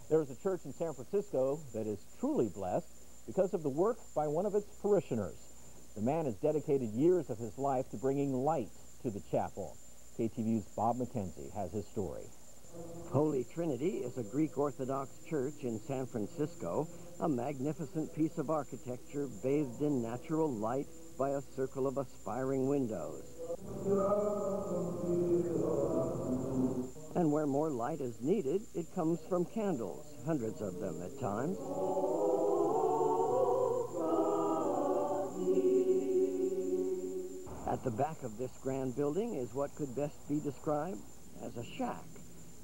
There is a church in San Francisco that is truly blessed because of the work by one of its parishioners. The man has dedicated years of his life to bringing light to the chapel. KTVU's Bob McKenzie has his story. Holy Trinity is a Greek Orthodox church in San Francisco, a magnificent piece of architecture bathed in natural light by a circle of aspiring windows. And where more light is needed, it comes from candles, hundreds of them at times. At the back of this grand building is what could best be described as a shack.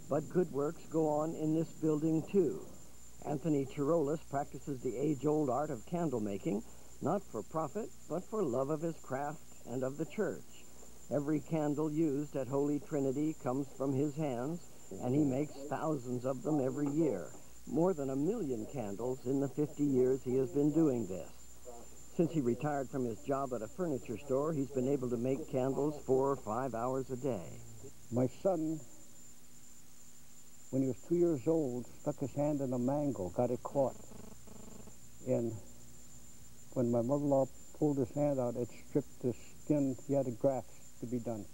But good works go on in this building too. Anthony Cherolis practices the age-old art of candle making, not for profit, but for love of his craft and of the church. Every candle used at Holy Trinity comes from his hands, and he makes thousands of them every year. More than 1 million candles in the 50 years he has been doing this. Since he retired from his job at a furniture store, he's been able to make candles 4 or 5 hours a day. My son, when he was 2 years old, stuck his hand in a mango, got it caught. And when my mother-in-law pulled his hand out, it stripped the skin. He had a graft to be done.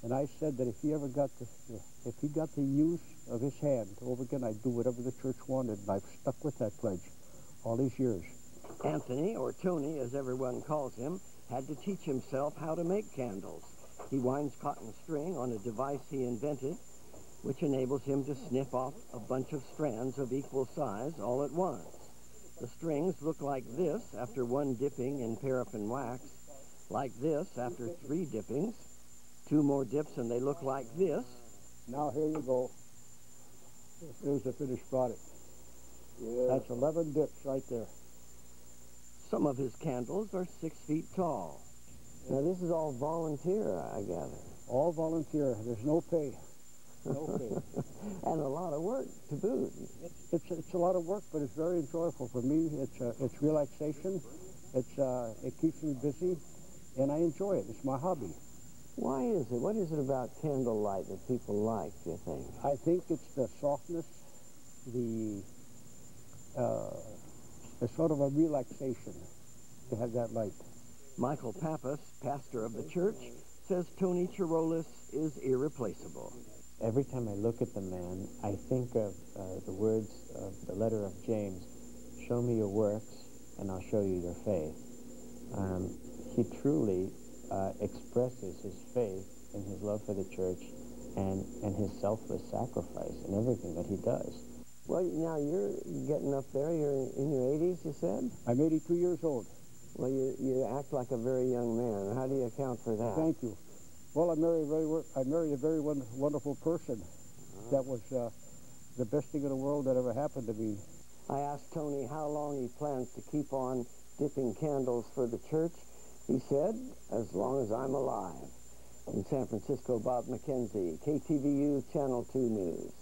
And I said that if he got the use of his hand over again, I'd do whatever the church wanted. And I've stuck with that pledge all these years. Anthony, or Tony as everyone calls him, had to teach himself how to make candles. He winds cotton string on a device he invented, which enables him to snip off a bunch of strands of equal size all at once. The strings look like this after 1 dipping in paraffin wax, like this after 3 dippings, 2 more dips and they look like this. Now here you go. There's the finished product. Yeah. That's 11 dips right there. Some of his candles are 6 feet tall. Now this is all volunteer, I gather. All volunteer. There's no pay. No pay. And a lot of work to boot. It's a lot of work, but it's very enjoyable for me. It's relaxation. It keeps me busy, and I enjoy it. It's my hobby. Why is it? What is it about candlelight that people like, do you think? I think it's the softness, the sort of a relaxation to have that light. Michael Pappas, pastor of the church, says Tony Cherolis is irreplaceable. Every time I look at the man, I think of the words of the letter of James, show me your works and I'll show you your faith. He truly expresses his faith in his love for the church and his selfless sacrifice in everything that he does. Well, now you're getting up there. You're in your 80s, you said? I'm 82 years old. Well, you act like a very young man. How do you account for that? Thank you. Well, I married a very wonderful person. That was the best thing in the world that ever happened to me. I asked Tony how long he plans to keep on dipping candles for the church. He said, as long as I'm alive. In San Francisco, Bob McKenzie, KTVU Channel 2 News.